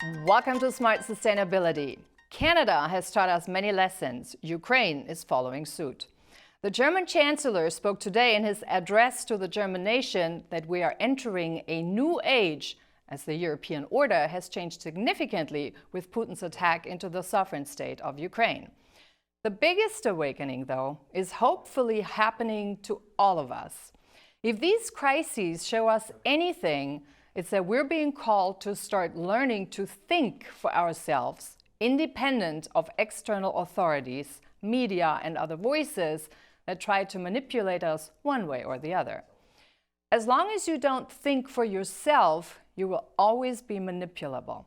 Welcome to Smart Sustainability. Canada has taught us many lessons. Ukraine is following suit. The German chancellor spoke today in his address to the German nation that we are entering a new age as the European order has changed significantly with Putin's attack into the sovereign state of Ukraine. The biggest awakening, though, is hopefully happening to all of us. If these crises show us anything, it's that we're being called to start learning to think for ourselves, independent of external authorities, media, and other voices that try to manipulate us one way or the other. As long as you don't think for yourself, you will always be manipulable.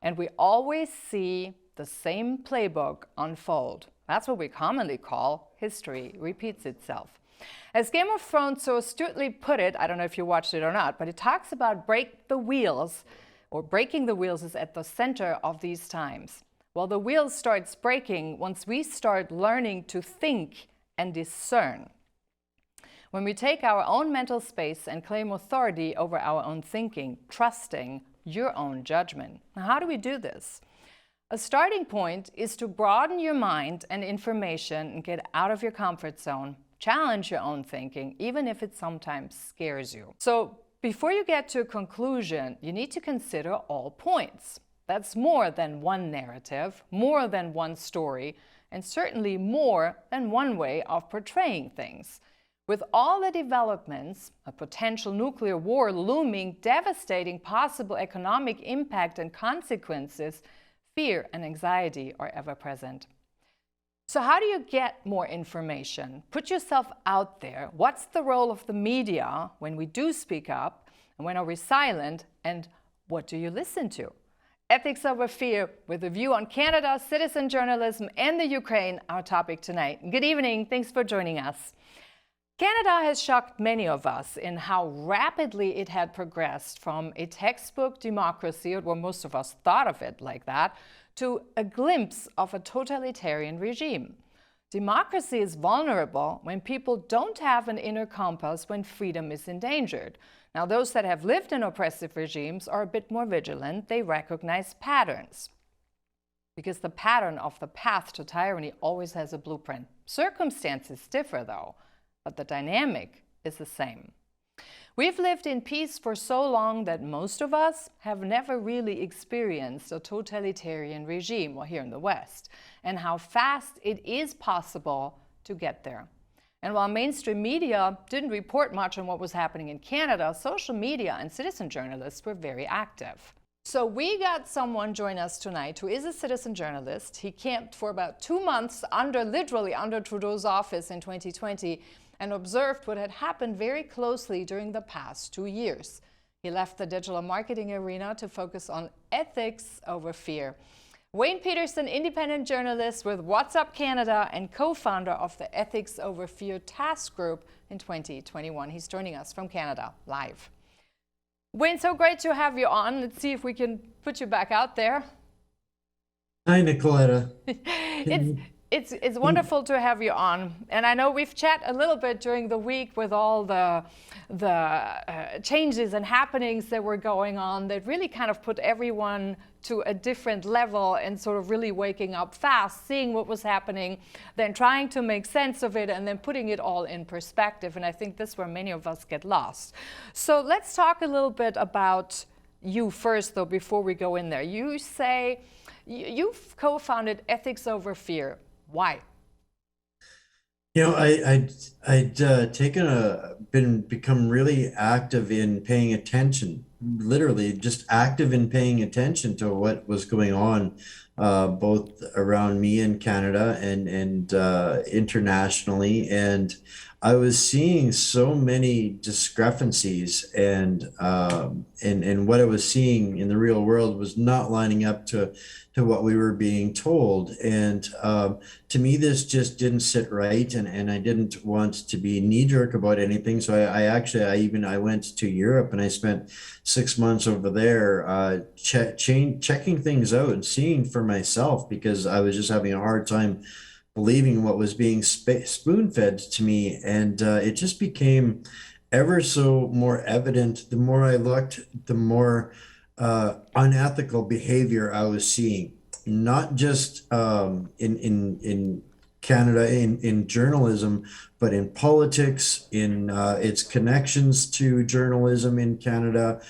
And we always see the same playbook unfold. That's what we commonly call history repeats itself. As Game of Thrones so astutely put it, I don't know if you watched it or not, but it talks about break the wheels, or breaking the wheels is at the center of these times. Well, the wheel starts breaking once we start learning to think and discern. When we take our own mental space and claim authority over our own thinking, trusting your own judgment. Now, how do we do this? A starting point is to broaden your mind and information and get out of your comfort zone. Challenge your own thinking, even if it sometimes scares you. So before you get to a conclusion, you need to consider all points. That's more than one narrative, more than one story, and certainly more than one way of portraying things. With all the developments, a potential nuclear war looming, devastating possible economic impact and consequences, fear and anxiety are ever present. So how do you get more information? Put yourself out there. What's the role of the media when we do speak up? And when are we silent? And what do you listen to? Ethics over fear, with a view on Canada, citizen journalism, and the Ukraine, our topic tonight. Good evening. Thanks for joining us. Canada has shocked many of us in how rapidly it had progressed from a textbook democracy, or most of us thought of it like that, to a glimpse of a totalitarian regime. Democracy is vulnerable when people don't have an inner compass when freedom is endangered. Now, those that have lived in oppressive regimes are a bit more vigilant. They recognize patterns, because the pattern of the path to tyranny always has a blueprint. Circumstances differ, though, but the dynamic is the same. We've lived in peace for so long that most of us have never really experienced a totalitarian regime, well, here in the West, and how fast it is possible to get there. And while mainstream media didn't report much on what was happening in Canada, social media and citizen journalists were very active. So we got someone join us tonight who is a citizen journalist. He camped for about 2 months literally under Trudeau's office in 2020, and observed what had happened very closely during the past 2 years. He left the digital marketing arena to focus on ethics over fear. Wayne Peterson, independent journalist with What's Up Canada and co-founder of the Ethics Over Fear Task Group in 2021. He's joining us from Canada live. Wayne, so great to have you on. Let's see if we can put you back out there. Hi, Nicolette. It's wonderful to have you on, and I know we've chatted a little bit during the week with all the changes and happenings that were going on that really kind of put everyone to a different level and sort of really waking up fast, seeing what was happening, then trying to make sense of it, and then putting it all in perspective. And I think this is where many of us get lost. So let's talk a little bit about you first, though, before we go in there. You say you've co-founded Ethics Over Fear. Why? You know, I'd become really active in paying attention, literally just active in paying attention to what was going on, both around me in Canada and internationally. And I was seeing so many discrepancies, and what I was seeing in the real world was not lining up to what we were being told. And to me, this just didn't sit right, and I didn't want to be knee-jerk about anything. So I went to Europe, and I spent 6 months over there checking things out and seeing for myself, because I was just having a hard time believing what was being spoon-fed to me. And it just became ever so more evident. The more I looked, the more unethical behavior I was seeing, not just in Canada in journalism, but in politics, in its connections to journalism in Canada.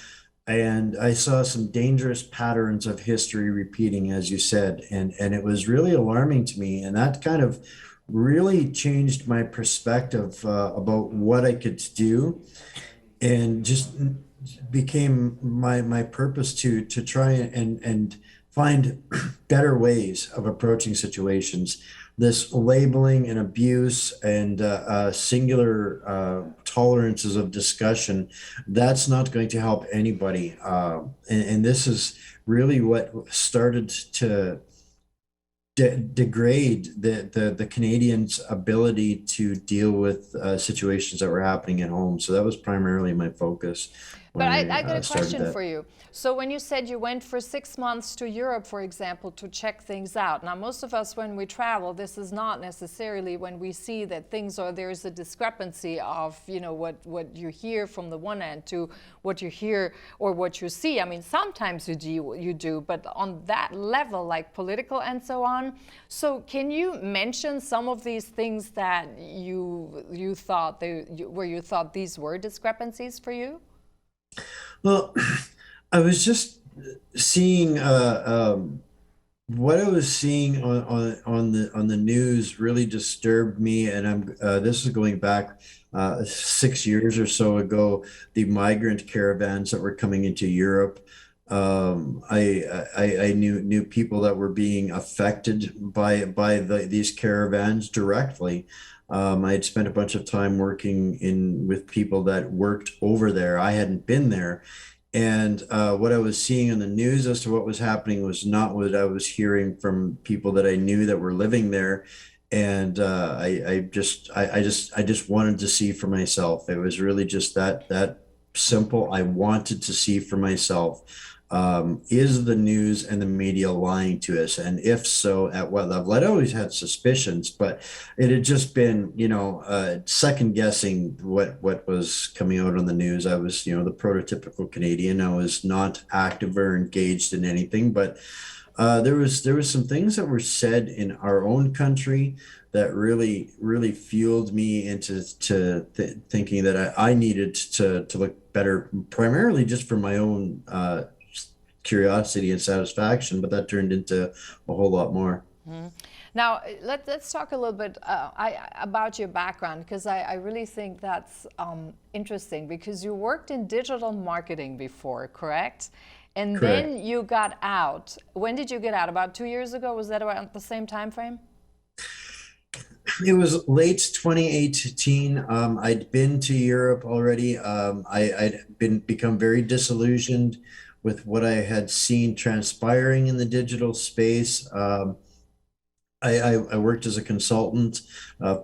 And I saw some dangerous patterns of history repeating, as you said, and it was really alarming to me. And that kind of really changed my perspective about what I could do, and just became my purpose to try and find better ways of approaching situations. This labeling and abuse and singular tolerances of discussion, that's not going to help anybody. And this is really what started to degrade the Canadians' ability to deal with situations that were happening at home. So that was primarily my focus But when I got I a started question that. for you. So when you said you went for 6 months to Europe, for example, to check things out. Now, most of us, when we travel, this is not necessarily when we see that things are, there's a discrepancy of, you know, what you hear from the one end to what you hear or what you see. I mean, sometimes you do, but on that level, like political and so on. So can you mention some of these things that you thought, where you thought these were discrepancies for you? Well, I was just seeing what I was seeing on the news really disturbed me, and I'm this is going back 6 years or so ago. The migrant caravans that were coming into Europe. I knew people that were being affected by these caravans directly. I had spent a bunch of time working in with people that worked over there. I hadn't been there, and what I was seeing in the news as to what was happening was not what I was hearing from people that I knew that were living there. And I just wanted to see for myself. It was really just that simple. I wanted to see for myself. Is the news and the media lying to us? And if so, at what level? I'd always had suspicions, but it had just been, second guessing what was coming out on the news. I was, the prototypical Canadian. I was not active or engaged in anything, but there was some things that were said in our own country that really fueled me into thinking that I needed to look better, primarily just for my own curiosity and satisfaction, but that turned into a whole lot more. Now, let's talk a little bit about your background, because I really think that's interesting, because you worked in digital marketing before, correct? And Correct. then you got out. When did you get out? About 2 years ago? Was that about the same time frame? It was late 2018. I'd been to Europe already. I'd become very disillusioned with what I had seen transpiring in the digital space. I worked as a consultant,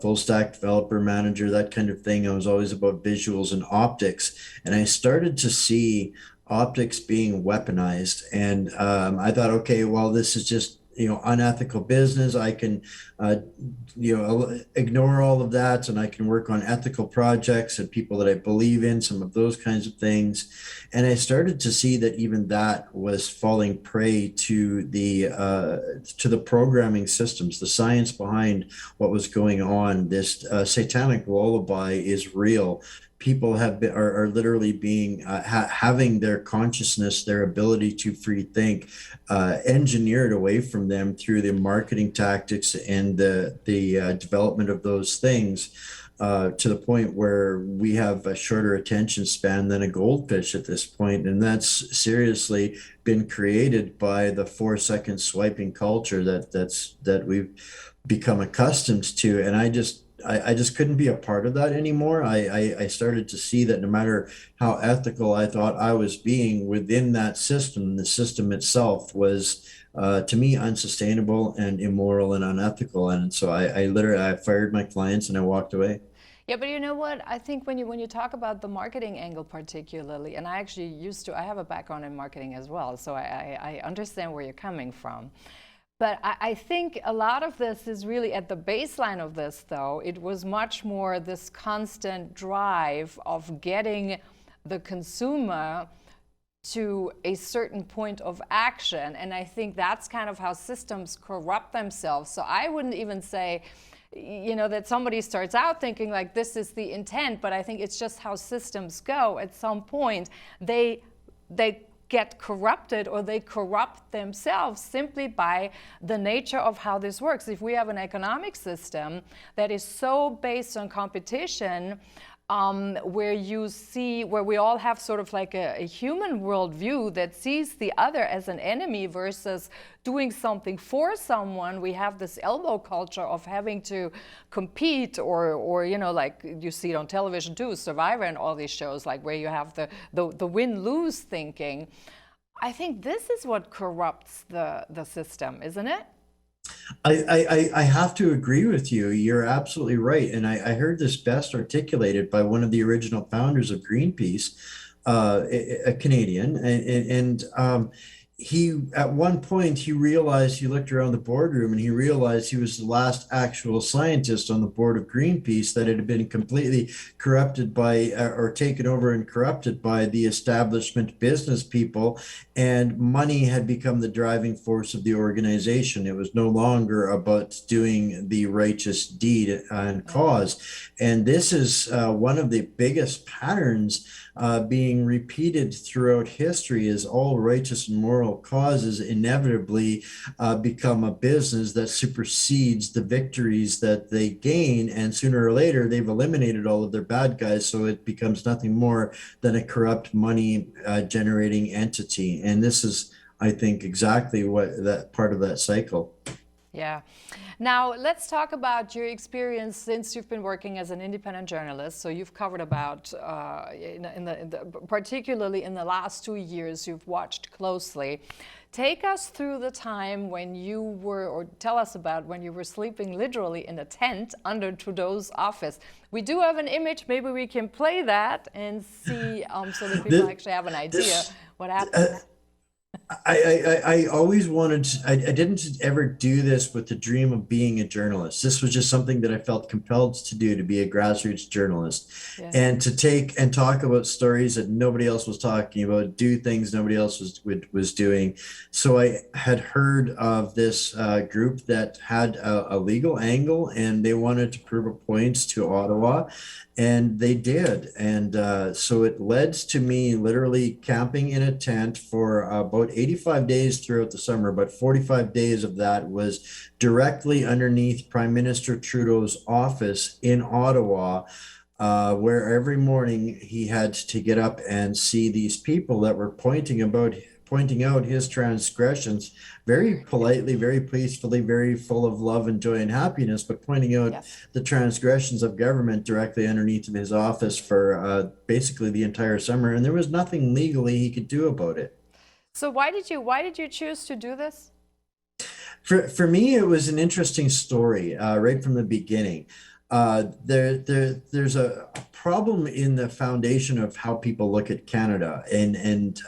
full stack developer, manager, that kind of thing. I was always about visuals and optics, and I started to see optics being weaponized. And I thought, okay, well, this is just unethical business. I can ignore all of that, and I can work on ethical projects and people that I believe in, some of those kinds of things. And I started to see that even that was falling prey to the programming systems, the science behind what was going on. This satanic lullaby is real. People are literally being having their consciousness, their ability to free think, engineered away from them through the marketing tactics and the development of those things, to the point where we have a shorter attention span than a goldfish at this point. And that's seriously been created by the 4 second swiping culture that we've become accustomed to. And I just couldn't be a part of that anymore. I started to see that no matter how ethical I thought I was being within that system, the system itself was, to me, unsustainable and immoral and unethical. And so I literally fired my clients and I walked away. Yeah, but you know what? I think when you talk about the marketing angle particularly, and I actually I have a background in marketing as well, so I understand where you're coming from. But I think a lot of this is really at the baseline of this, though. It was much more this constant drive of getting the consumer to a certain point of action. And I think that's kind of how systems corrupt themselves. So I wouldn't even say, you know, that somebody starts out thinking like this is the intent, but I think it's just how systems go. At some point, they get corrupted, or they corrupt themselves simply by the nature of how this works. If we have an economic system that is so based on competition, where we all have sort of like a human worldview that sees the other as an enemy versus doing something for someone, we have this elbow culture of having to compete, or you know, like you see it on television too, Survivor and all these shows, like where you have the win-lose thinking. I think this is what corrupts the system, isn't it? I have to agree with you. You're absolutely right. And I heard this best articulated by one of the original founders of Greenpeace, a Canadian. And he, at one point, he realized, he looked around the boardroom and he realized he was the last actual scientist on the board of Greenpeace that had been completely corrupted by, or taken over and corrupted by the establishment business people, and money had become the driving force of the organization. It was no longer about doing the righteous deed and cause. And this is one of the biggest patterns being repeated throughout history, is all righteous and moral causes inevitably become a business that supersedes the victories that they gain, and sooner or later they've eliminated all of their bad guys, so it becomes nothing more than a corrupt money generating entity. And this is, I think, exactly what that part of that cycle. Yeah. Now, let's talk about your experience since you've been working as an independent journalist. So you've covered about, particularly in the last 2 years, you've watched closely. Take us through the time when you were, or tell us about when you were sleeping literally in a tent under Trudeau's office. We do have an image, maybe we can play that and see, so that people actually have an idea what happened. I always wanted to, I didn't ever do this with the dream of being a journalist. This was just something that I felt compelled to do, to be a grassroots journalist, and to take and talk about stories that nobody else was talking about, do things nobody else was doing. So I had heard of this group that had a legal angle, and they wanted to prove a point to Ottawa. And they did. And so it led to me literally camping in a tent for about 85 days throughout the summer. But 45 days of that was directly underneath Prime Minister Trudeau's office in Ottawa, where every morning he had to get up and see these people that were pointing out his transgressions, very politely, very peacefully, very full of love and joy and happiness, but pointing out the transgressions of government directly underneath of his office for basically the entire summer. And there was nothing legally he could do about it. So why did you choose to do this? For me, it was an interesting story right from the beginning. There's a problem in the foundation of how people look at Canada, and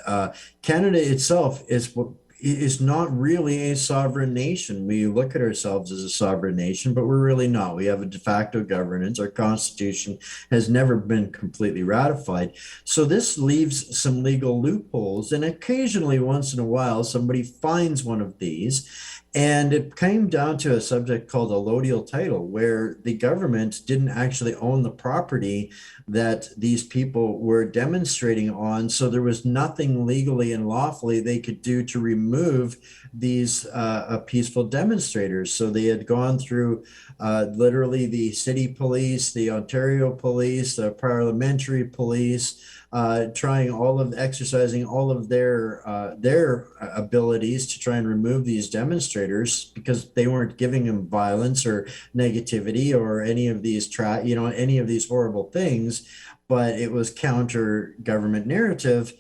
Canada itself is not really a sovereign nation. We look at ourselves as a sovereign nation, but we're really not. We have a de facto governance. Our constitution has never been completely ratified. So this leaves some legal loopholes, and occasionally, once in a while, somebody finds one of these. And it came down to a subject called allodial title, where the government didn't actually own the property that these people were demonstrating on. So there was nothing legally and lawfully they could do to remove these peaceful demonstrators. So they had gone through literally the city police, the Ontario police, the parliamentary police, exercising all of their abilities to try and remove these demonstrators, because they weren't giving them violence or negativity or any of these any of these horrible things, but it was counter government narrative.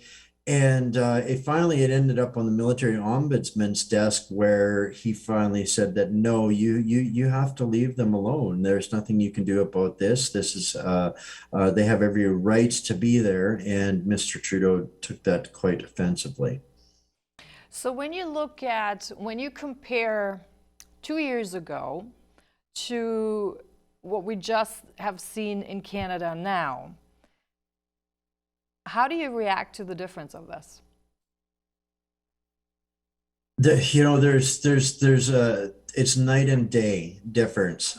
And it ended up on the military ombudsman's desk, where he finally said that no, you have to leave them alone. There's nothing you can do about this. This is they have every right to be there, and Mr. Trudeau took that quite offensively. So when you compare 2 years ago to what we just have seen in Canada now, how do you react to the difference of this? There's a it's night and day difference.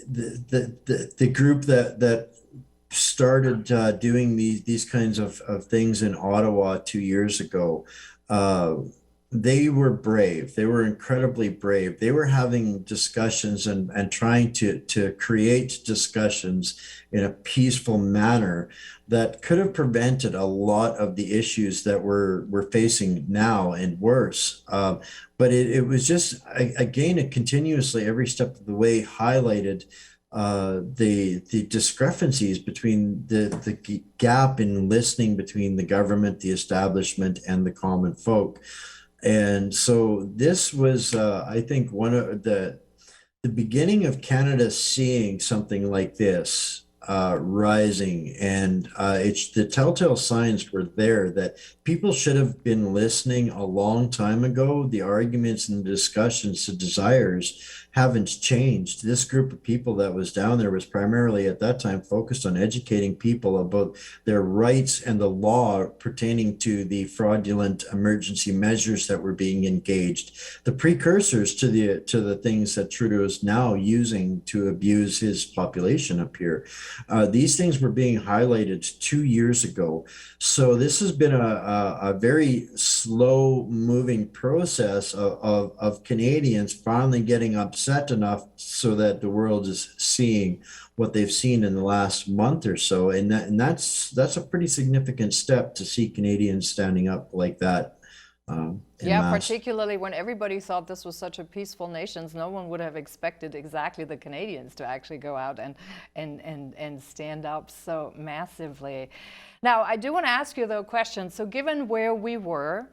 The group that started doing these kinds of things in Ottawa 2 years ago, uh, they were brave. They were incredibly brave. They were having discussions and trying to create discussions in a peaceful manner that could have prevented a lot of the issues that we're facing now and worse. But it was just, again, it continuously, every step of the way, highlighted the discrepancies between the gap in listening between the government, the establishment, and the common folk. And so this was, I think, one of the beginning of Canada seeing something like this rising, and it's the telltale signs were there that people should have been listening a long time ago. The arguments and the discussions, the desires haven't changed. This group of people that was down there was primarily at that time focused on educating people about their rights and the law pertaining to the fraudulent emergency measures that were being engaged, the precursors to the things that Trudeau is now using to abuse his population up here. These things were being highlighted 2 years ago. So this has been a very slow moving process of Canadians finally getting upset enough so that the world is seeing what they've seen in the last month or so. And that's a pretty significant step to see Canadians standing up like that. Yeah, particularly when everybody thought this was such a peaceful nation, no one would have expected exactly the Canadians to actually go out and stand up so massively. Now, I do want to ask you though a question. So given where we were,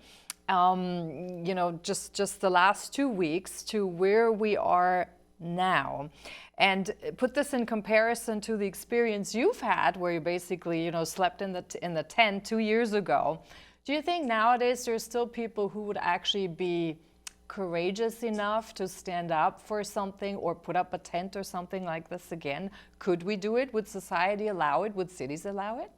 just the last 2 weeks to where we are now, and put this in comparison to the experience you've had where you basically, slept in the tent 2 years ago. Do you think nowadays there's still people who would actually be courageous enough to stand up for something or put up a tent or something like this again? Could we do it? Would society allow it? Would cities allow it?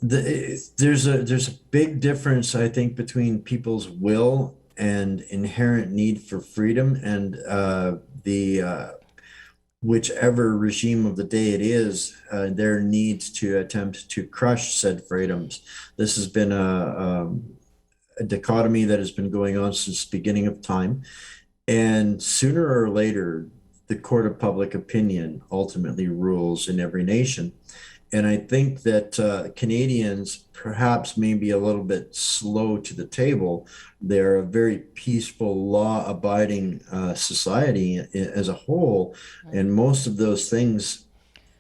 There's a big difference, I think, between people's will and inherent need for freedom and the whichever regime of the day it is, their need to attempt to crush said freedoms. This has been a dichotomy that has been going on since the beginning of time. And sooner or later, the court of public opinion ultimately rules in every nation. And I think that Canadians perhaps may be a little bit slow to the table. They're a very peaceful, law-abiding society as a whole. And most of those things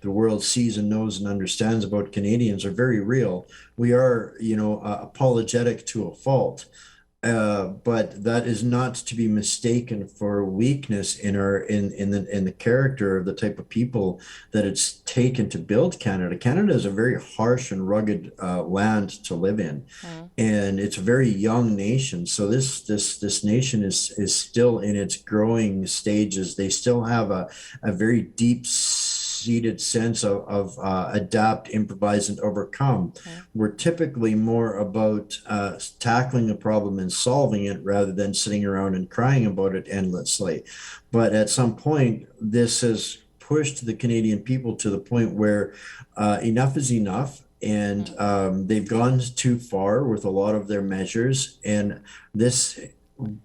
the world sees and knows and understands about Canadians are very real. We are, apologetic to a fault. But that is not to be mistaken for weakness in the character of the type of people that it's taken to build Canada. Canada is a very harsh and rugged land to live in, and it's a very young nation. So this nation is still in its growing stages. They still have a very deep-seated sense of adapt, improvise, and overcome. We're typically more about tackling a problem and solving it rather than sitting around and crying about it endlessly. But at some point, this has pushed the Canadian people to the point where enough is enough. And they've gone too far with a lot of their measures. And this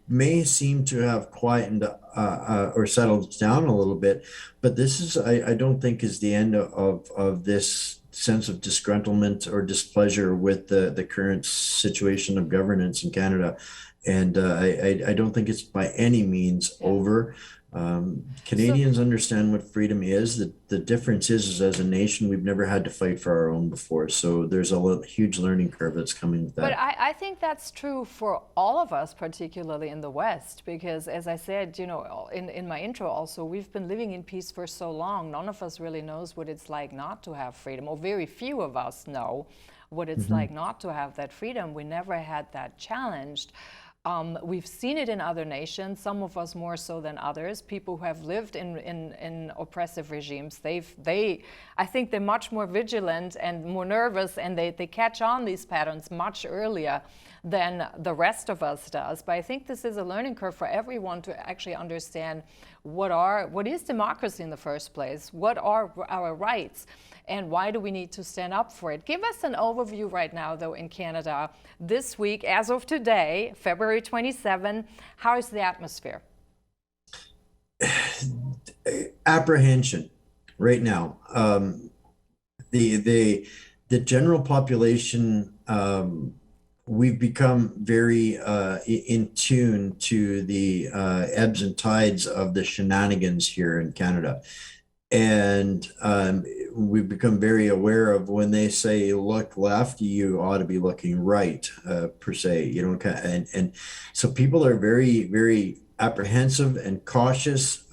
may seem to have quietened or settled down a little bit, but this is, I don't think, is the end of this sense of disgruntlement or displeasure with the current situation of governance in Canada. And I don't think it's by any means over. Canadians understand what freedom is. The difference is as a nation, we've never had to fight for our own before. So there's a huge learning curve that's coming with that. But I think that's true for all of us, particularly in the West, because as I said, in my intro also, we've been living in peace for so long. None of us really knows what it's like not to have freedom, or very few of us know what it's like not to have that freedom. We never had that challenged. We've seen it in other nations, some of us more so than others. People who have lived in oppressive regimes, I think they're much more vigilant and more nervous, and they catch on these patterns much earlier than the rest of us does. But I think this is a learning curve for everyone to actually understand what is democracy in the first place, what are our rights, and why do we need to stand up for it? Give us an overview right now, though, in Canada this week, as of today, February 27. How is the atmosphere? Apprehension right now. The general population, we've become very in tune to the ebbs and tides of the shenanigans here in Canada. And we've become very aware of when they say look left, you ought to be looking right, per se, you know, and so people are very, very apprehensive and cautious.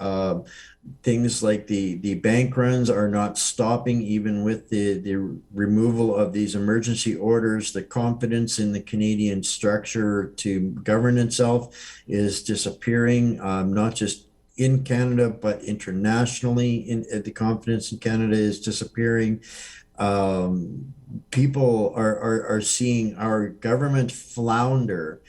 Things like the bank runs are not stopping, even with the removal of these emergency orders. The confidence in the Canadian structure to govern itself is disappearing, not just in Canada, but internationally. The confidence in Canada is disappearing. People are seeing our government flounder,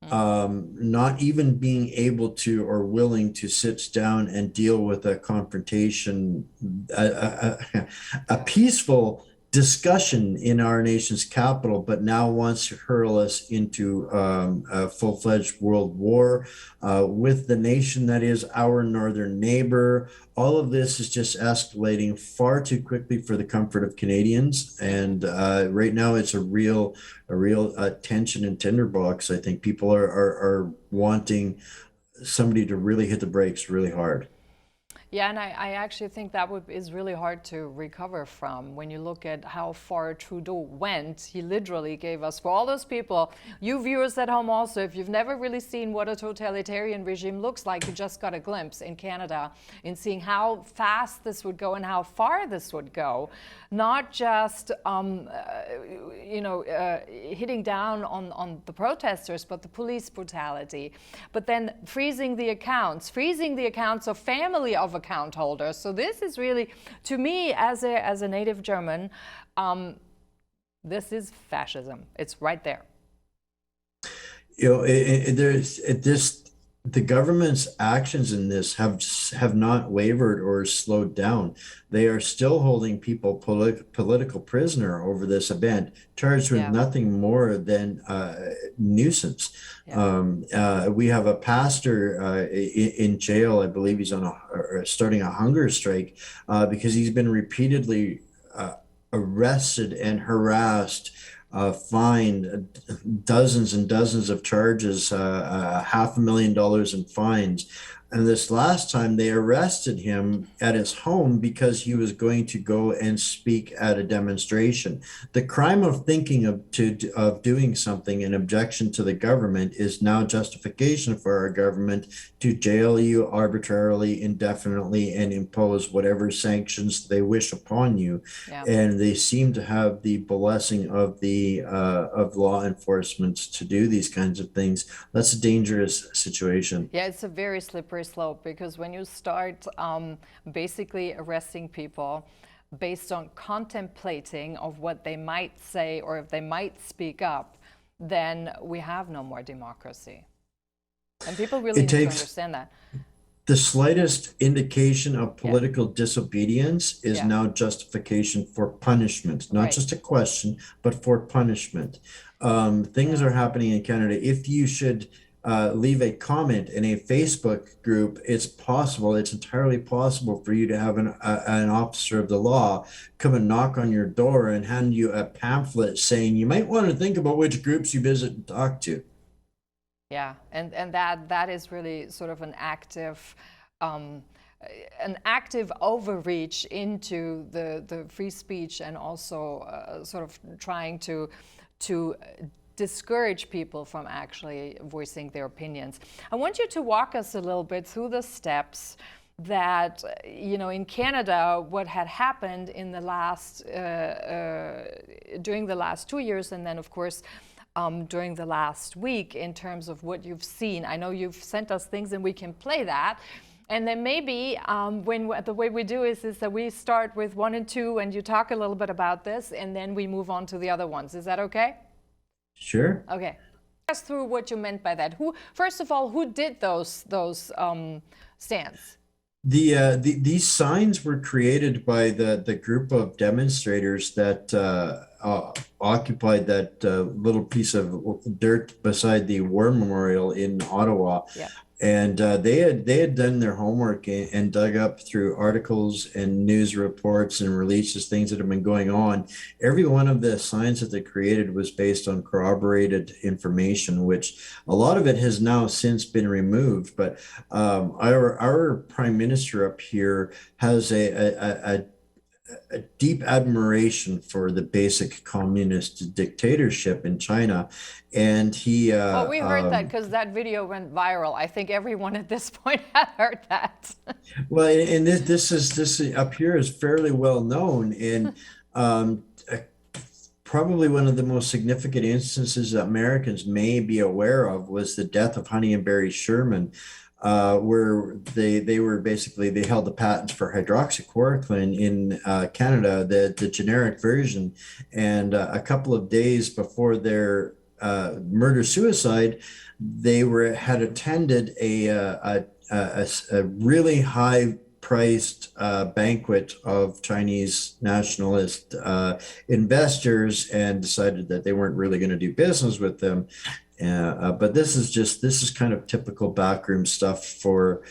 not even being able to or willing to sit down and deal with a confrontation, a peaceful discussion in our nation's capital, but now wants to hurl us into a full-fledged world war with the nation that is our northern neighbor. All of this is just escalating far too quickly for the comfort of Canadians, and right now it's a real tension and tinderbox. I think people are wanting somebody to really hit the brakes really hard. Yeah, and I actually think that is really hard to recover from. When you look at how far Trudeau went, he literally gave us, for all those people, you viewers at home also, if you've never really seen what a totalitarian regime looks like, you just got a glimpse in Canada in seeing how fast this would go and how far this would go. Not just, hitting down on the protesters, but the police brutality. But then freezing the accounts of family of account holders. So this is really, to me, as a native German, this is fascism. It's right there. You know, the government's actions in this have not wavered or slowed down. They are still holding people political prisoner over this event, charged with nothing more than nuisance. Yeah. We have a pastor in jail. I believe he's starting a hunger strike because he's been repeatedly arrested and harassed, fined dozens and dozens of charges, $500,000 in fines. And this last time they arrested him at his home because he was going to go and speak at a demonstration. The crime of thinking of doing something in objection to the government is now justification for our government to jail you arbitrarily, indefinitely, and impose whatever sanctions they wish upon you. Yeah. And they seem to have the blessing of of law enforcement to do these kinds of things. That's a dangerous situation. Yeah, it's a very slippery slope, because when you start basically arresting people based on contemplating of what they might say or if they might speak up, then we have no more democracy. And people really need to understand that. The slightest indication of political disobedience is now justification for punishment, not just a question, but for punishment. Things are happening in Canada. If you should leave a comment in a Facebook group, it's entirely possible for you to have an officer of the law come and knock on your door and hand you a pamphlet saying you might want to think about which groups you visit and talk to. Yeah, and that is really sort of an active overreach into the free speech, and also sort of trying to discourage people from actually voicing their opinions. I want you to walk us a little bit through the steps that, in Canada, what had happened in the last, during the last 2 years, and then, of course, during the last week in terms of what you've seen. I know you've sent us things and we can play that. And then maybe the way we do is that we start with 1 and 2 and you talk a little bit about this and then we move on to the other ones. Is that okay? Sure. Okay. Us through what you meant by that. First of all, who did those stands? These signs were created by the group of demonstrators that occupied that little piece of dirt beside the war memorial in Ottawa. Yeah. And they had done their homework and dug up through articles and news reports and releases, things that have been going on. Every one of the signs that they created was based on corroborated information, which a lot of it has now since been removed. But our prime minister up here has a deep admiration for the basic communist dictatorship in China. And he well, we heard that because that video went viral. I think everyone at this point had heard that. Well, and this up here is fairly well known, and probably one of the most significant instances that Americans may be aware of was the death of Honey and Barry Sherman, where they were basically, they held the patents for hydroxychloroquine in Canada, the generic version, and a couple of days before their murder-suicide, they had attended a really high-priced banquet of Chinese nationalist investors and decided that they weren't really going to do business with them. But this is kind of typical backroom stuff for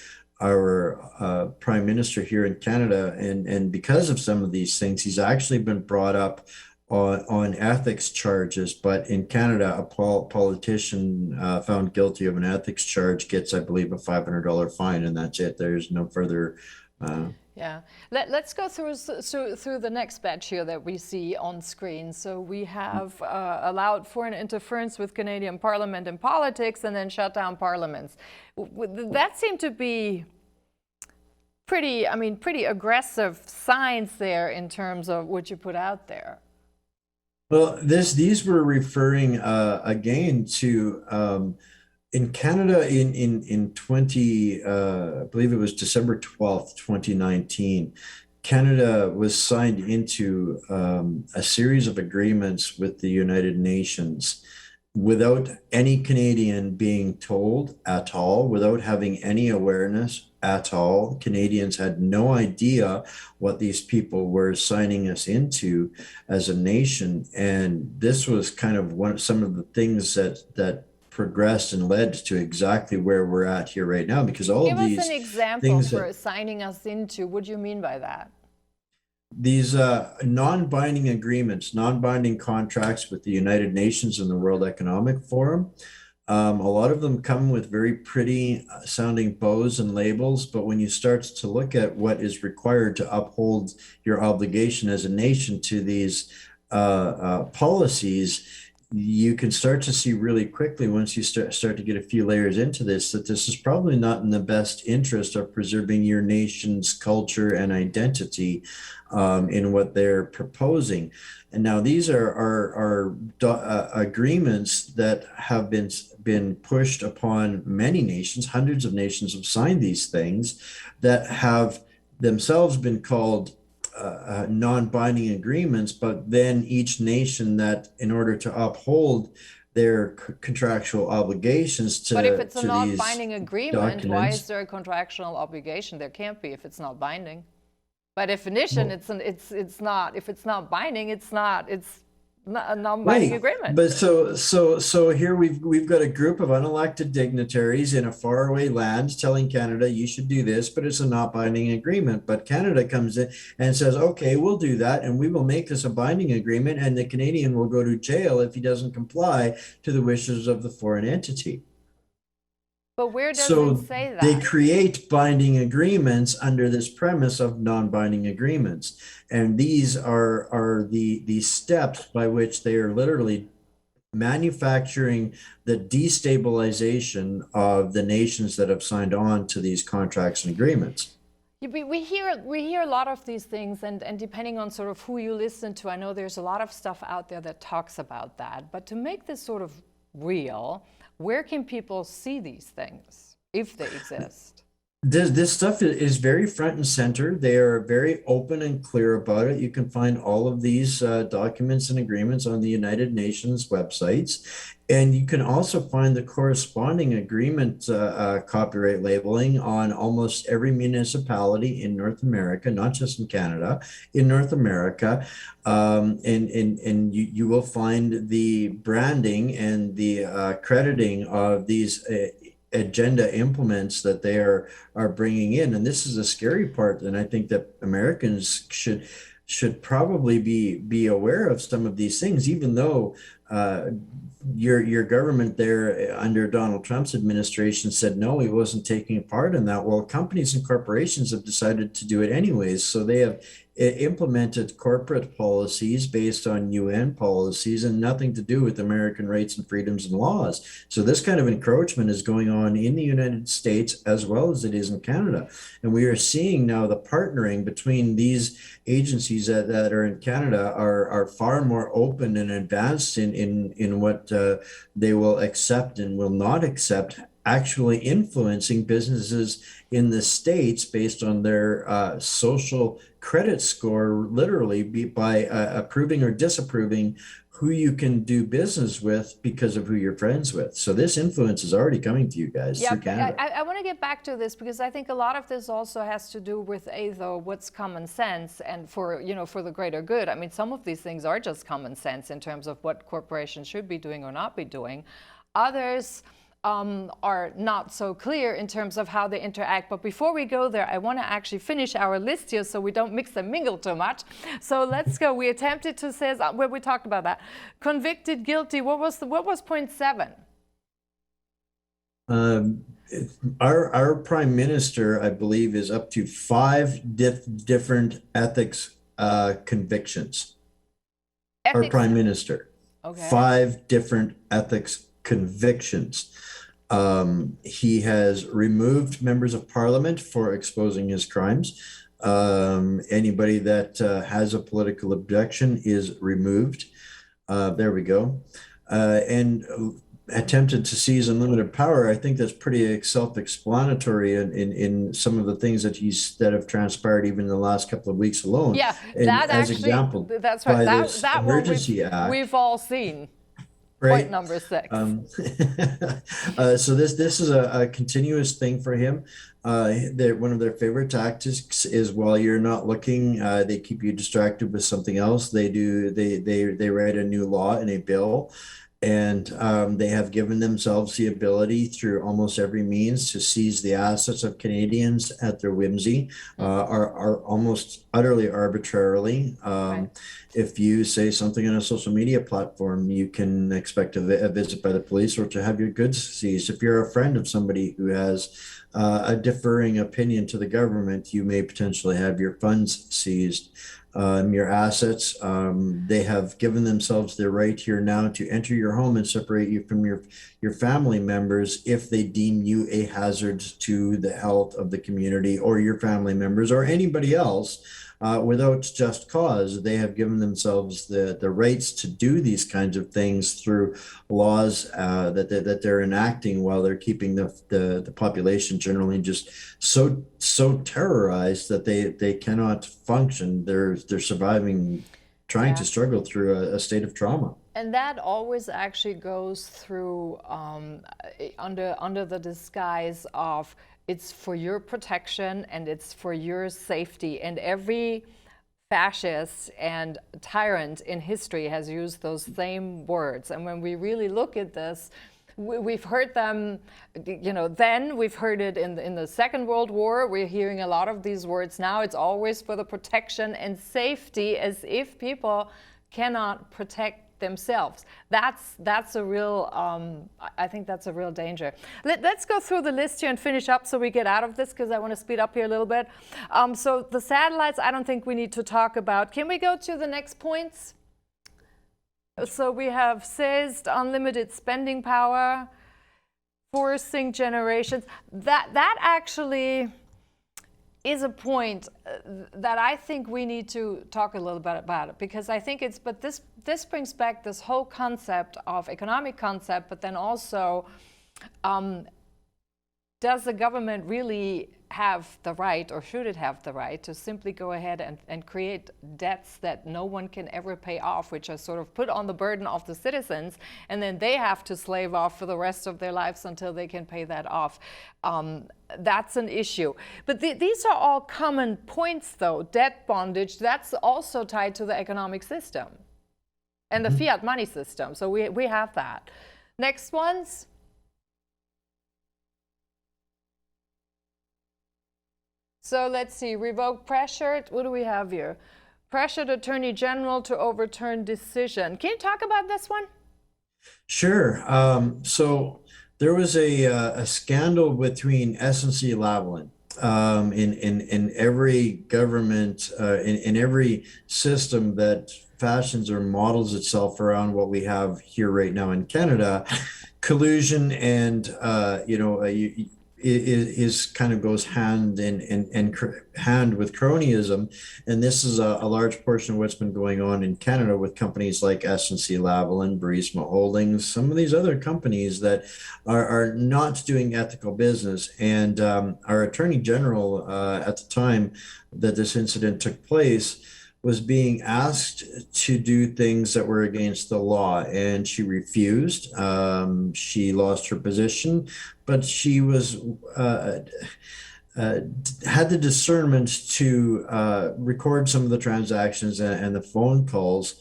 our prime minister here in Canada, and because of some of these things, he's actually been brought up on ethics charges. But in Canada, a politician found guilty of an ethics charge gets, I believe, a $500 fine, and that's it. There's no further. Yeah, let's go through the next batch here that we see on screen. So we have allowed foreign interference with Canadian Parliament and politics, and then shut down parliaments. That seemed to be pretty aggressive signs there in terms of what you put out there. Well, these were referring again to in Canada in 20 I believe it was December 12th, 2019. Canada was signed into a series of agreements with the United Nations without any Canadian being told at all, without having any awareness at all. Canadians had no idea what these people were signing us into as a nation. And this was kind of some of the things that progressed and led to exactly where we're at here right now, because all of these. Give us an example for signing us into. What do you mean by that? These non-binding agreements, non-binding contracts with the United Nations and the World Economic Forum. A lot of them come with very pretty sounding bows and labels, but when you start to look at what is required to uphold your obligation as a nation to these policies, you can start to see really quickly, once you start to get a few layers into this, that this is probably not in the best interest of preserving your nation's culture and identity in what they're proposing. And now these are agreements that have been pushed upon many nations. Hundreds of nations have signed these things that have themselves been called non-binding agreements, but then each nation, that in order to uphold their contractual obligations to But if it's a non-binding agreement, why is there a contractual obligation? There can't be if it's not binding. By definition, it's not. If it's not binding, it's not a non-binding agreement. But so here we've got a group of unelected dignitaries in a faraway land telling Canada, you should do this, but it's a not binding agreement. But Canada comes in and says, okay, we'll do that, and we will make this a binding agreement, and the Canadian will go to jail if he doesn't comply to the wishes of the foreign entity. But where does it say that? They create binding agreements under this premise of non-binding agreements. And these are the steps by which they are literally manufacturing the destabilization of the nations that have signed on to these contracts and agreements. We hear a lot of these things, and depending on sort of who you listen to, I know there's a lot of stuff out there that talks about that. But to make this sort of real, where can people see these things, if they exist? This stuff is very front and center. They are very open and clear about it. You can find all of these documents and agreements on the United Nations websites. And you can also find the corresponding agreement copyright labeling on almost every municipality in North America, not just in Canada, in North America. And you will find the branding and the crediting of these agenda implements that they are bringing in. And this is a scary part. And I think that Americans should probably be aware of some of these things, even though your government there under Donald Trump's administration said no, he wasn't taking part in that. Well, companies and corporations have decided to do it anyways. So they have implemented corporate policies based on UN policies and nothing to do with American rights and freedoms and laws. So this kind of encroachment is going on in the United States as well as it is in Canada. And we are seeing now the partnering between these agencies that are in Canada are far more open and advanced in what they will accept and will not accept, actually influencing businesses in the States based on their social credit score, literally by approving or disapproving who you can do business with because of who you're friends with. So this influence is already coming to you guys through Canada. I want to get back to this because I think a lot of this also has to do with though what's common sense and for the greater good. I mean, some of these things are just common sense in terms of what corporations should be doing or not be doing. Others are not so clear in terms of how they interact. But before we go there, I want to actually finish our list here so we don't mix and mingle too much. So let's go. We attempted to say, where we talked about that. Convicted, guilty. What was point 7? Our prime minister, I believe, is up to 5 different ethics convictions. Our prime minister. Okay. 5 different ethics convictions. He has removed members of parliament for exposing his crimes. Anybody that has a political objection is removed. There we go. And attempted to seize unlimited power. I think that's pretty self-explanatory in some of the things that have transpired even in the last couple of weeks alone. Yeah, and that as actually, example, that's right. That emergency act, we've all seen. Right. Point number 6. So this is a continuous thing for him. One of their favorite tactics is while you're not looking, they keep you distracted with something else. They write a new law and a bill, and they have given themselves the ability through almost every means to seize the assets of Canadians at their whimsy, are almost utterly arbitrarily. Right. If you say something on a social media platform, you can expect a visit by the police or to have your goods seized. If you're a friend of somebody who has a differing opinion to the government, you may potentially have your funds seized. Your assets. They have given themselves the right here now to enter your home and separate you from your family members if they deem you a hazard to the health of the community or your family members or anybody else without just cause. They have given themselves the rights to do these kinds of things through laws that they're enacting while they're keeping the population generally just so terrorized that they cannot function. They're surviving, trying to struggle through a state of trauma. And that always actually goes through under the disguise of it's for your protection and it's for your safety. And every fascist and tyrant in history has used those same words. And when we really look at this, we've heard them, then we've heard it in the Second World War. We're hearing a lot of these words now. It's always for the protection and safety, as if people cannot protect themselves. That's a real, I think that's a real danger. Let's go through the list here and finish up so we get out of this, because I want to speed up here a little bit. So the satellites, I don't think we need to talk about. Can we go to the next points? So we have seized unlimited spending power, forcing generations. That actually is a point that I think we need to talk a little bit about it, because I think it's, but this brings back this whole concept of economic concept, but then also, does the government really have the right, or should it have the right, to simply go ahead and create debts that no one can ever pay off, which are sort of put on the burden of the citizens, and then they have to slave off for the rest of their lives until they can pay that off? That's an issue. But these are all common points, though. Debt bondage, that's also tied to the economic system and the fiat money system. So we have that. Next ones. So let's see, revoke pressured. What do we have here? Pressured Attorney General to overturn decision. Can you talk about this one? Sure. So there was a scandal between SNC-Lavalin in every government, in every system that fashions or models itself around what we have here right now in Canada. Collusion and is kind of goes hand in hand with cronyism, and this is a large portion of what's been going on in Canada with companies like SNC-Lavalin, Burisma Holdings, some of these other companies that are not doing ethical business. And our Attorney General at the time that this incident took place was being asked to do things that were against the law, and she refused. She lost her position, but she was had the discernment to record some of the transactions and the phone calls.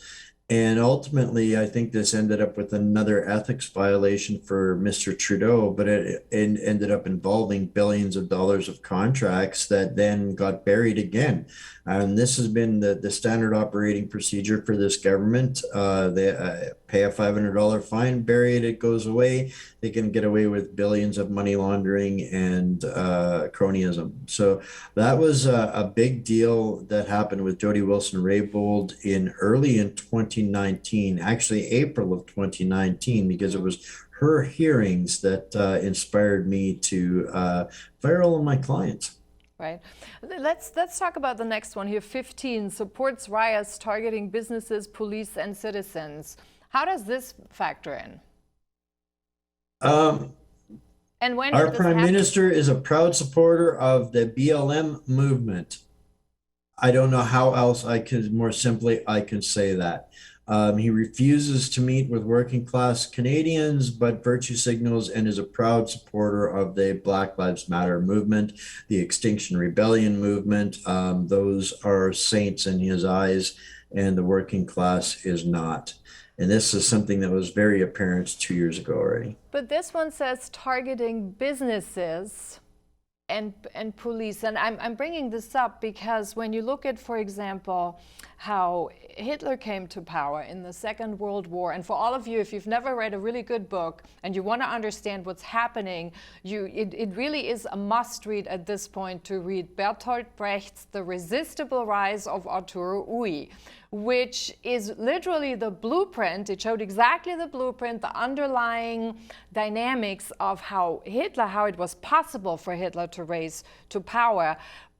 And ultimately, I think this ended up with another ethics violation for Mr. Trudeau, but it ended up involving billions of dollars of contracts that then got buried again. And this has been the standard operating procedure for this government. They pay a $500 fine, bury it, it goes away. They can get away with billions of money laundering and cronyism. So that was a big deal that happened with Jody Wilson-Raybould early in 2019, actually April of 2019, because it was her hearings that inspired me to fire all of my clients. Right. Let's talk about the next one here. 15 supports riots targeting businesses, police, and citizens. How does this factor in? And when our Prime Minister is a proud supporter of the BLM movement. I don't know how else I can say that. He refuses to meet with working class Canadians, but virtue signals and is a proud supporter of the Black Lives Matter movement, the Extinction Rebellion movement. Those are saints in his eyes, and the working class is not. And this is something that was very apparent 2 years ago already. But this one says targeting businesses and police. And I'm bringing this up because when you look at, for example, how Hitler came to power in the Second World War, and for all of you, if you've never read a really good book and you want to understand what's happening, it really is a must read at this point to read Bertolt Brecht's The Resistible Rise of Arturo Ui, which is literally the blueprint. It showed exactly the blueprint, the underlying dynamics of how it was possible for Hitler to rise to power.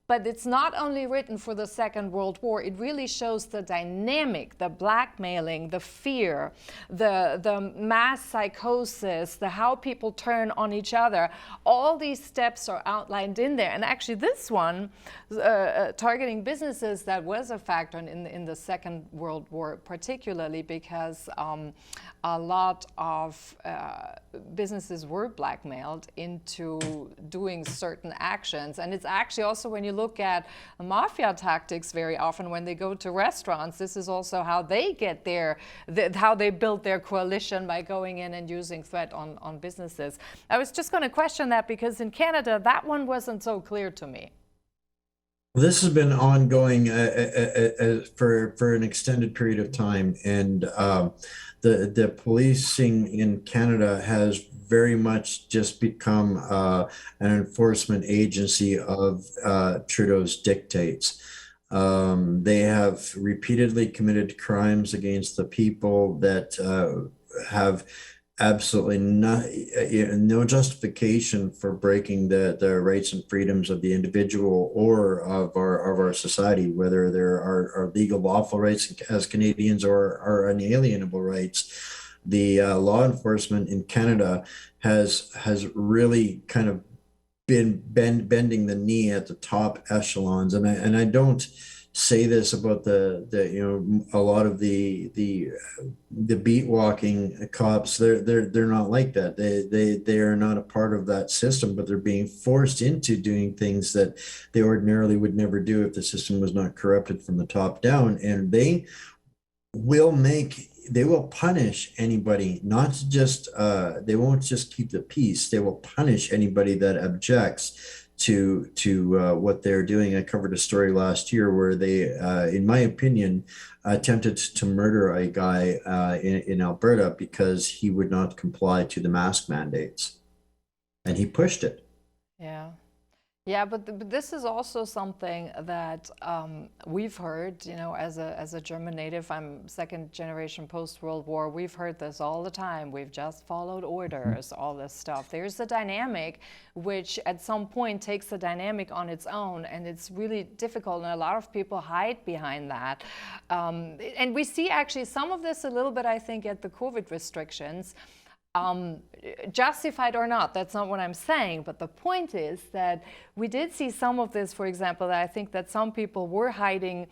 But it's not only written for the Second World War, it really shows the dynamic, the blackmailing, the fear, the mass psychosis, how people turn on each other. All these steps are outlined in there. And actually this one, targeting businesses, that was a factor in the Second World War, particularly because a lot of businesses were blackmailed into doing certain actions. And it's actually also, when you look at mafia tactics, very often when they go to restaurants, this is also how they get how they build their coalition, by going in and using threat on businesses. I was just going to question that, because in Canada, that one wasn't so clear to me. This has been ongoing for an extended period of time, and the policing in Canada has very much just become an enforcement agency of Trudeau's dictates. They have repeatedly committed crimes against the people that have absolutely not, no justification for breaking the rights and freedoms of the individual or of our society, whether there are legal lawful rights as Canadians or unalienable rights. The law enforcement in Canada has really kind of been bending the knee at the top echelons, and I don't say this about the a lot of the beat walking cops. They're not like that. They are not a part of that system, but they're being forced into doing things that they ordinarily would never do if the system was not corrupted from the top down. And they will punish anybody, not just they won't just keep the peace. They will punish anybody that objects to what they're doing. I covered a story last year where they, in my opinion, attempted to murder a guy in Alberta because he would not comply to the mask mandates, and he pushed it. Yeah. Yeah, but this is also something that we've heard, you know, as a German native. I'm second generation post-World War. We've heard this all the time. We've just followed orders, all this stuff. There's a dynamic which at some point takes the dynamic on its own, and it's really difficult, and a lot of people hide behind that. And we see actually some of this a little bit, I think, at the COVID restrictions. Justified or not, that's not what I'm saying, but the point is that we did see some of this, for example, that I think that some people were hiding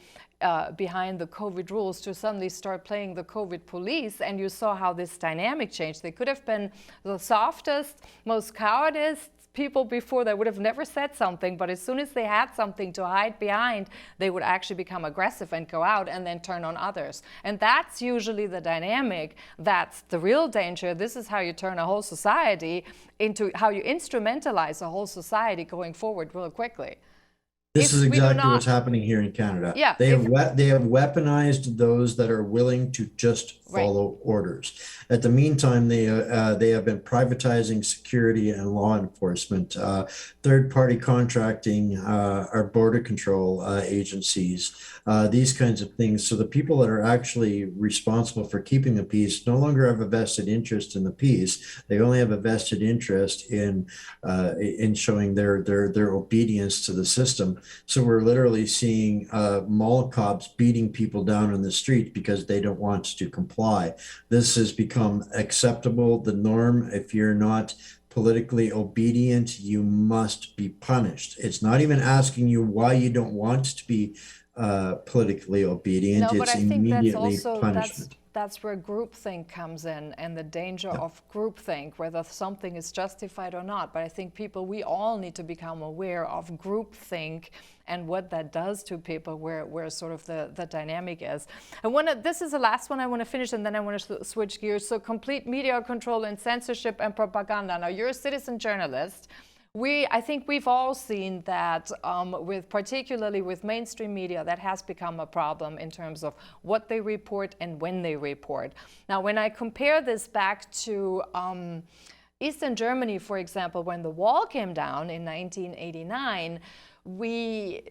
behind the COVID rules to suddenly start playing the COVID police, and you saw how this dynamic changed. They could have been the softest, most cowardest people before that would have never said something, but as soon as they had something to hide behind, they would actually become aggressive and go out and then turn on others. And that's usually the dynamic. That's the real danger. This is how you turn a whole society into, how you instrumentalize a whole society going forward real quickly. This is exactly what's happening here in Canada. Yeah, they have weaponized those that are willing to just follow orders. At the meantime, they have been privatizing security and law enforcement, third-party contracting, our border control agencies, these kinds of things. So the people that are actually responsible for keeping the peace no longer have a vested interest in the peace. They only have a vested interest in showing their obedience to the system. So we're literally seeing mall cops beating people down on the street because they don't want to comply. This has become acceptable, the norm. If you're not politically obedient, you must be punished. It's not even asking you why you don't want to be politically obedient. No, it's but I think immediately that's also, punishment. that's where groupthink comes in, and the danger of groupthink, whether something is justified or not. But I think we all need to become aware of groupthink and what that does to people, where sort of the dynamic is. And this is the last one I want to finish, and then I want to switch gears. So complete media control and censorship and propaganda. Now, you're a citizen journalist. I think we've all seen that particularly with mainstream media, that has become a problem in terms of what they report and when they report. Now, when I compare this back to Eastern Germany, for example, when the wall came down in 1989, we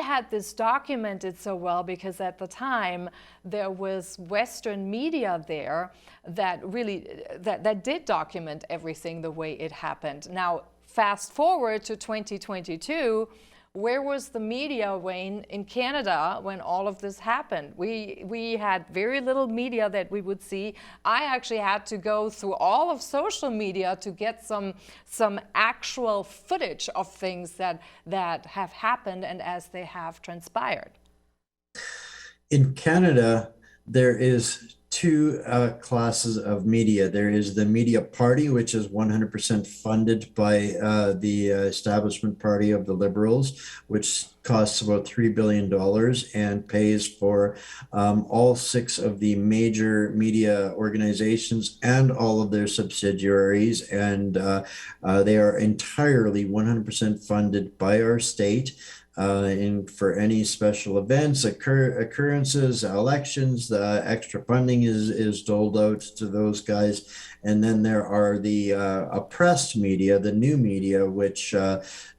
had this documented so well because at the time there was Western media there that really that did document everything the way it happened. Now, fast forward to 2022, where was the media, Wayne, in Canada when all of this happened? We had very little media that we would see. I actually had to go through all of social media to get some actual footage of things that have happened and as they have transpired. In Canada, there is two classes of media. There is the media party, which is 100% funded by the establishment party of the Liberals, which costs about $3 billion and pays for all 6 of the major media organizations and all of their subsidiaries. And they are entirely 100% funded by our state. For any special events, occurrences, elections, the extra funding is doled out to those guys. And then there are the oppressed media, the new media, which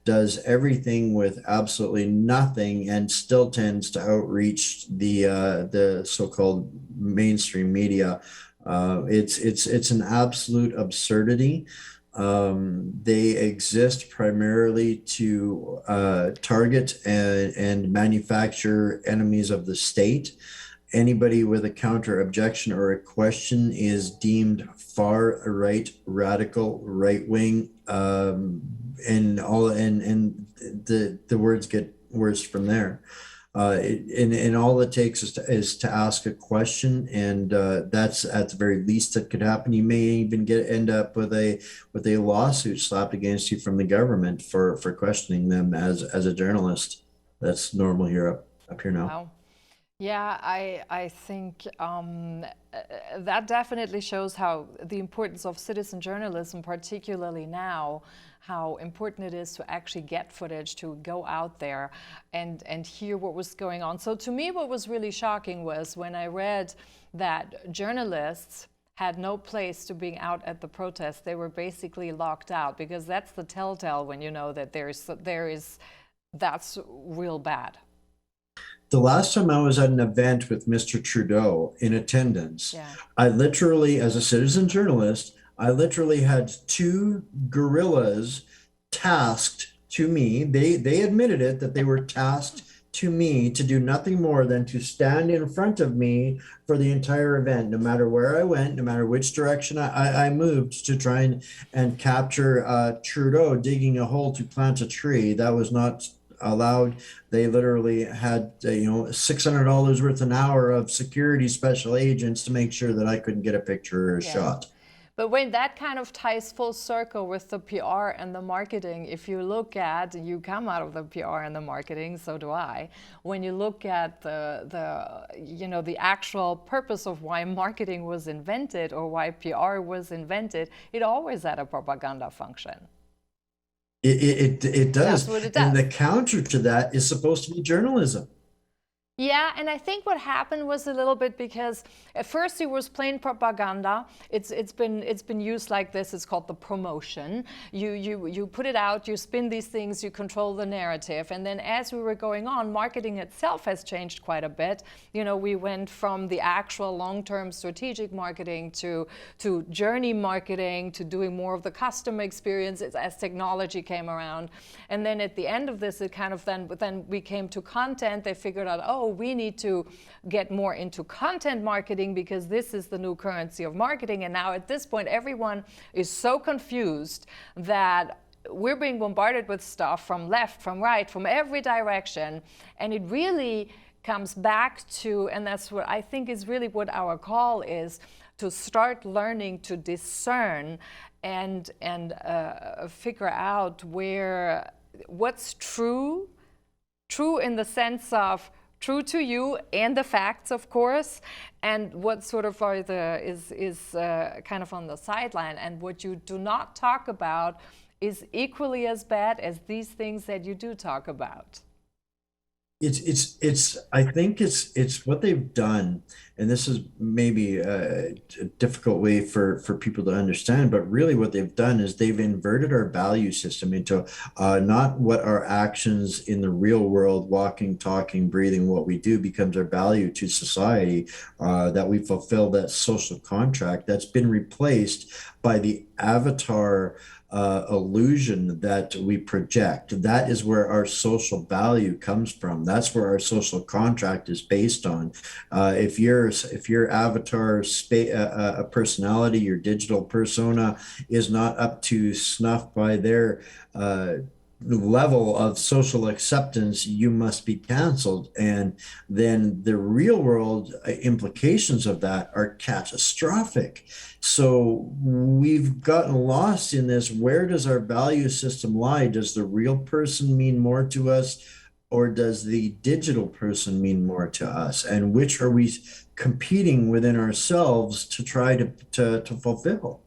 does everything with absolutely nothing and still tends to outreach the so-called mainstream media. It's an absolute absurdity. They exist primarily to target and manufacture enemies of the state. Anybody with a counter objection or a question is deemed far right, radical, right wing, and the words get worse from there. And all it takes is to ask a question, and that's at the very least that could happen. You may even end up with a lawsuit slapped against you from the government for questioning them as a journalist. That's normal here up here now. Wow. Yeah, I think that definitely shows how the importance of citizen journalism, particularly now, how important it is to actually get footage, to go out there and hear what was going on. So to me, what was really shocking was when I read that journalists had no place to being out at the protest. They were basically locked out, because that's the telltale when you know that that's real bad. The last time I was at an event with Mr. Trudeau in attendance, Yeah. I literally, as a citizen journalist, I literally had two guerrillas tasked to me. They admitted it, that they were tasked to me to do nothing more than to stand in front of me for the entire event, no matter where I went, no matter which direction I moved, to try and capture Trudeau digging a hole to plant a tree. That was not allowed. They literally had $600 worth an hour of security special agents to make sure that I couldn't get a picture or a shot. But when that kind of ties full circle with the PR and the marketing, if you look at, you come out of the PR and the marketing, so do I. When you look at the actual purpose of why marketing was invented or why PR was invented, it always had a propaganda function. It does. That's what it does. And the counter to that is supposed to be journalism. Yeah, and I think what happened was a little bit because at first it was plain propaganda. It's been used like this. It's called the promotion. You put it out, you spin these things, you control the narrative, and then as we were going on, marketing itself has changed quite a bit. You know, we went from the actual long-term strategic marketing to journey marketing, to doing more of the customer experience as technology came around, and then at the end of this, it kind of then we came to content. They figured out, oh, we need to get more into content marketing because this is the new currency of marketing. And now at this point, everyone is so confused that we're being bombarded with stuff from left, from right, from every direction. And it really comes back to, and that's what I think is really what our call is, to start learning to discern and figure out what's true in the sense of true to you and the facts, of course, and what sort of is kind of on the sideline, and what you do not talk about is equally as bad as these things that you do talk about. I think it's what they've done, and this is maybe a difficult way for people to understand, but really what they've done is they've inverted our value system into not what our actions in the real world, walking, talking, breathing, what we do becomes our value to society, that we fulfill that social contract that's been replaced by the avatar illusion that we project. That is where our social value comes from. That's where our social contract is based on. If your avatar personality, your digital persona, is not up to snuff by their level of social acceptance, you must be canceled. And then the real world implications of that are catastrophic. So we've gotten lost in this. Where does our value system lie? Does the real person mean more to us, or does the digital person mean more to us? And which are we competing within ourselves to try to fulfill?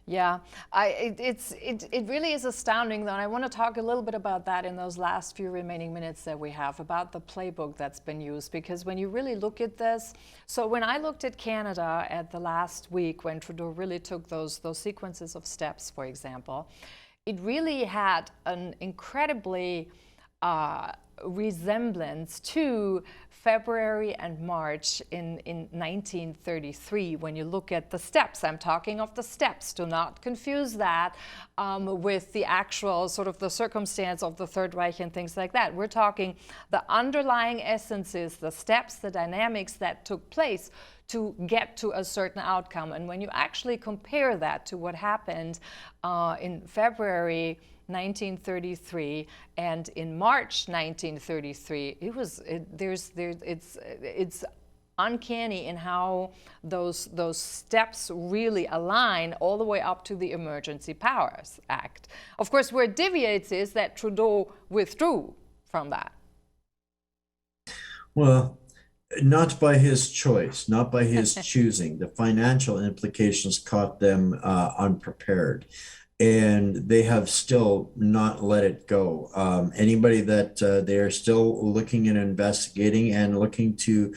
Yeah, it really is astounding, though, and I want to talk a little bit about that in those last few remaining minutes that we have, about the playbook that's been used, because when you really look at this, so when I looked at Canada at the last week, when Trudeau really took those sequences of steps, for example, it really had an incredibly resemblance to February and March in 1933, when you look at the steps. I'm talking of the steps. Do not confuse that with the actual sort of the circumstance of the Third Reich and things like that. We're talking the underlying essences, the steps, the dynamics that took place to get to a certain outcome. And when you actually compare that to what happened in February 1933 and in March 1933, it's uncanny in how those steps really align all the way up to the Emergency Powers Act. Of course, where it deviates is that Trudeau withdrew from that. Well, not by his choice, not by his choosing. The financial implications caught them unprepared, and they have still not let it go. Anybody that they are still looking and investigating and looking to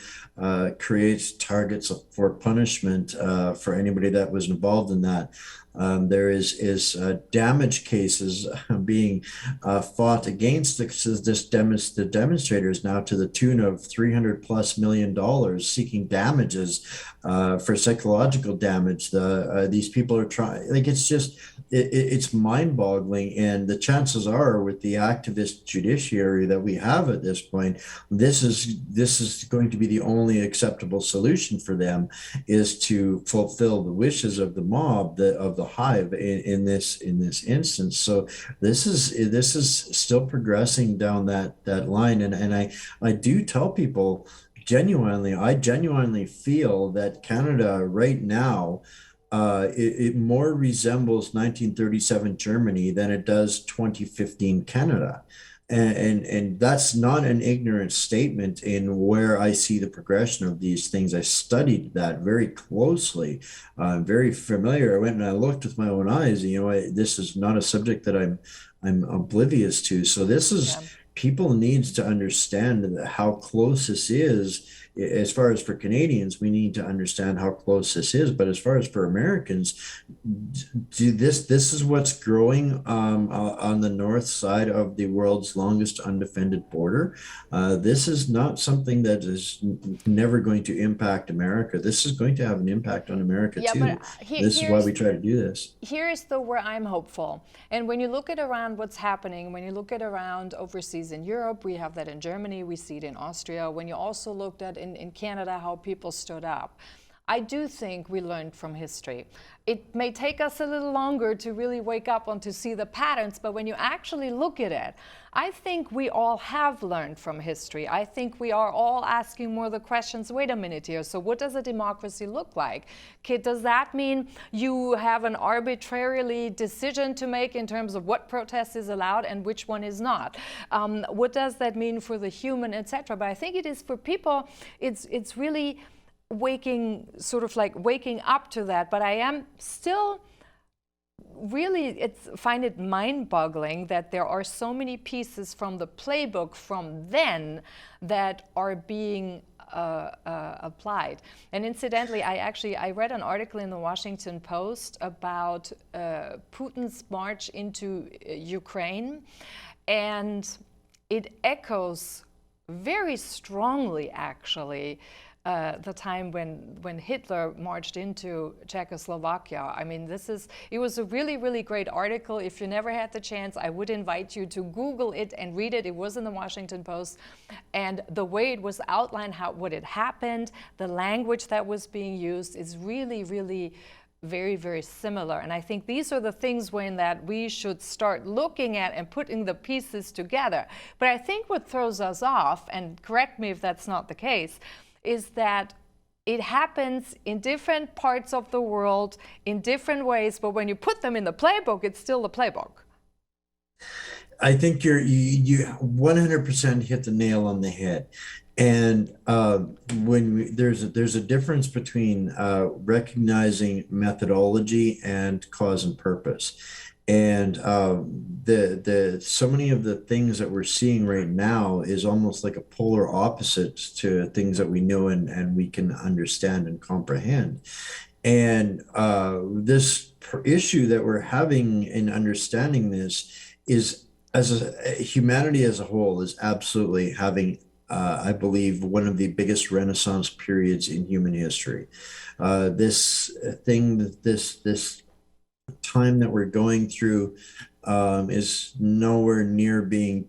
create targets for punishment for anybody that was involved in that. There is damage cases being fought against the demonstrators now to the tune of $300+ million, seeking damages for psychological damage. These people are trying, like, it's just, it's mind-boggling. And the chances are, with the activist judiciary that we have at this point, this is going to be the only acceptable solution for them, is to fulfill the wishes of the mob, of the hive in this instance. So this is still progressing down that line, and I do tell people I genuinely feel that Canada right now, it more resembles 1937 Germany than it does 2015 Canada. And that's not an ignorant statement in where I see the progression of these things. I studied that very closely. I'm very familiar. I went and I looked with my own eyes. This is not a subject that I'm oblivious to. So this is, people needs to understand how close this is. As far as for Canadians, we need to understand how close this is. But as far as for Americans, this is what's growing on the north side of the world's longest undefended border. This is not something that is never going to impact America. This is going to have an impact on America too. But this is why we try to do this. Here's where I'm hopeful. And when you look at around what's happening, when you look at around overseas in Europe, we have that in Germany, we see it in Austria. When you also looked at in Canada, how people stood up, I do think we learned from history. It may take us a little longer to really wake up and to see the patterns, but when you actually look at it, I think we all have learned from history. I think we are all asking more the questions, wait a minute here, so what does a democracy look like? Does that mean you have an arbitrarily decision to make in terms of what protest is allowed and which one is not? What does that mean for the human, etc.? But I think it is for people, it's really waking up to that. But I am still really find it mind-boggling that there are so many pieces from the playbook from then that are being applied. And incidentally, I read an article in the Washington Post about Putin's march into Ukraine, and it echoes very strongly, actually, the time when Hitler marched into Czechoslovakia. I mean, it was a really, really great article. If you never had the chance, I would invite you to Google it and read it. It was in the Washington Post. And the way it was outlined, what had happened, the language that was being used is really, really very, very similar. And I think these are the things that we should start looking at and putting the pieces together. But I think what throws us off, and correct me if that's not the case, is that it happens in different parts of the world in different ways, but when you put them in the playbook, it's still the playbook. I think you 100% hit the nail on the head. And there's a difference between recognizing methodology and cause and purpose. And so many of the things that we're seeing right now is almost like a polar opposite to things that we know and we can understand and comprehend. And this issue that we're having in understanding this is Humanity as a whole is absolutely having, I believe, one of the biggest renaissance periods in human history. This time that we're going through is nowhere near being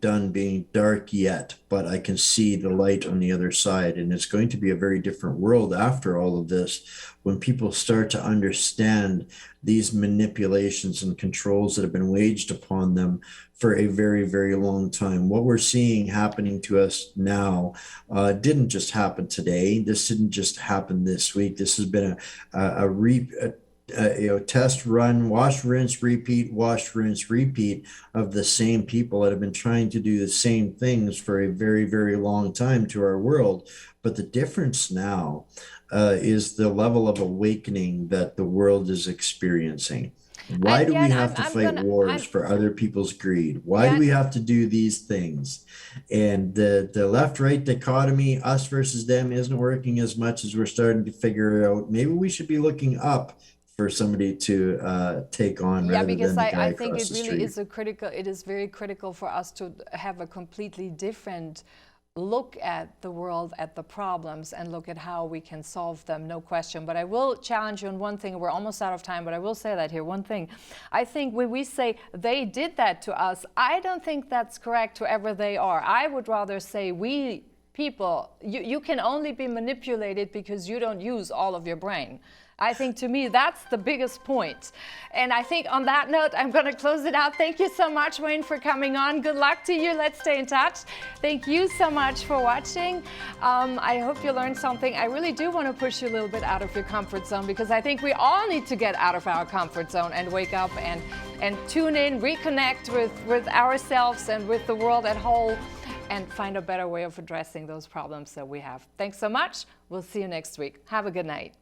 dark yet, but I can see the light on the other side. And it's going to be a very different world after all of this, when people start to understand these manipulations and controls that have been waged upon them for a very, very long time. What we're seeing happening to us now didn't just happen today. This didn't just happen this week. This has been a test, run, wash, rinse, repeat of the same people that have been trying to do the same things for a very, very long time to our world. But the difference now is the level of awakening that the world is experiencing. Why do we have to fight wars for other people's greed? Why do we have to do these things? And the left-right dichotomy, us versus them, isn't working as much as we're starting to figure out. Maybe we should be looking up for somebody to take on, rather than the guy I think across it the really street. it is very critical for us to have a completely different look at the world, at the problems, and look at how we can solve them, no question. But I will challenge you on one thing. We're almost out of time, but I will say that here. One thing. I think when we say they did that to us, I don't think that's correct, whoever they are. I would rather say we people, you can only be manipulated because you don't use all of your brain. I think, to me, that's the biggest point. And I think on that note, I'm going to close it out. Thank you so much, Wayne, for coming on. Good luck to you. Let's stay in touch. Thank you so much for watching. I hope you learned something. I really do want to push you a little bit out of your comfort zone, because I think we all need to get out of our comfort zone and wake up and tune in, reconnect with ourselves and with the world at whole, and find a better way of addressing those problems that we have. Thanks so much. We'll see you next week. Have a good night.